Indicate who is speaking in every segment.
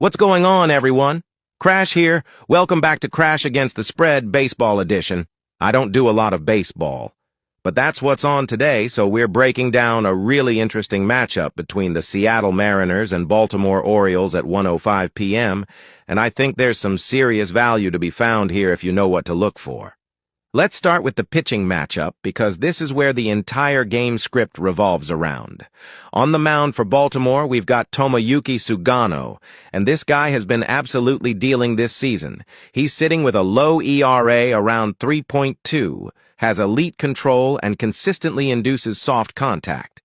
Speaker 1: What's going on, everyone? Crash here. Welcome back to Crash Against the Spread Baseball Edition. I don't do a lot of baseball, but that's what's on today, so we're breaking down a really interesting matchup between the Seattle Mariners and Baltimore Orioles at 1:05 p.m., and I think there's some serious value to be found here if you know what to look for. Let's start with the pitching matchup because this is where the entire game script revolves around. On the mound for Baltimore, we've got Tomoyuki Sugano, and this guy has been absolutely dealing this season. He's sitting with a low ERA around 3.2, has elite control, and consistently induces soft contact.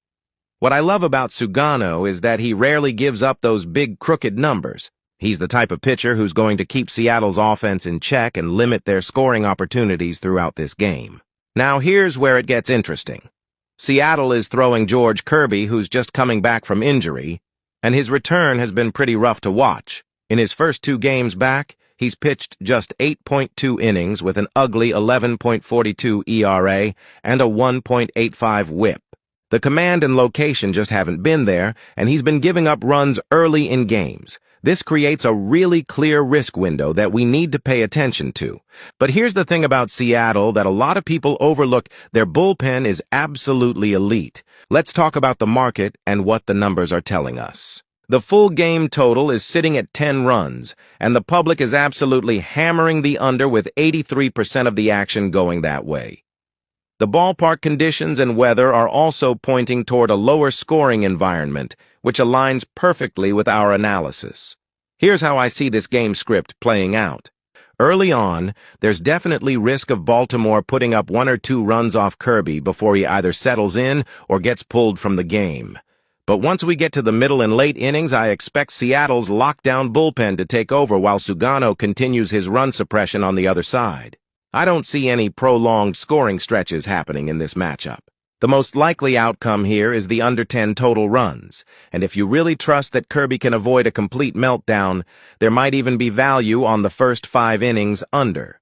Speaker 1: What I love about Sugano is that he rarely gives up those big crooked numbers. He's the type of pitcher who's going to keep Seattle's offense in check and limit their scoring opportunities throughout this game. Now here's where it gets interesting. Seattle is throwing George Kirby, who's just coming back from injury, and his return has been pretty rough to watch. In his first 2 games back, he's pitched just 8.2 innings with an ugly 11.42 ERA and a 1.85 WHIP. The command and location just haven't been there, and he's been giving up runs early in games. This creates a really clear risk window that we need to pay attention to. But here's the thing about Seattle that a lot of people overlook: their bullpen is absolutely elite. Let's talk about the market and what the numbers are telling us. The full game total is sitting at 10 runs, and the public is absolutely hammering the under with 83% of the action going that way. The ballpark conditions and weather are also pointing toward a lower scoring environment, which aligns perfectly with our analysis. Here's how I see this game script playing out. Early on, there's definitely risk of Baltimore putting up 1 or 2 runs off Kirby before he either settles in or gets pulled from the game. But once we get to the middle and late innings, I expect Seattle's lockdown bullpen to take over while Sugano continues his run suppression on the other side. I don't see any prolonged scoring stretches happening in this matchup. The most likely outcome here is the under 10 total runs, and if you really trust that Kirby can avoid a complete meltdown, there might even be value on the first 5 innings under.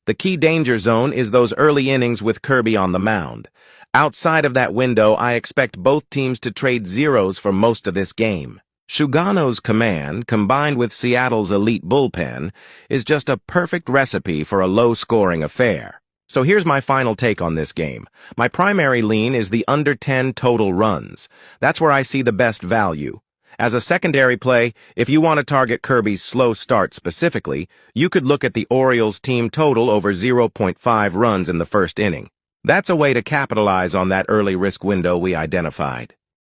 Speaker 1: The key danger zone is those early innings with Kirby on the mound. Outside of that window, I expect both teams to trade zeros for most of this game. Sugano's command, combined with Seattle's elite bullpen, is just a perfect recipe for a low-scoring affair. So here's my final take on this game. My primary lean is the under 10 total runs. That's where I see the best value. As a secondary play, if you want to target Kirby's slow start specifically, you could look at the Orioles' team total over 0.5 runs in the first inning. That's a way to capitalize on that early risk window we identified.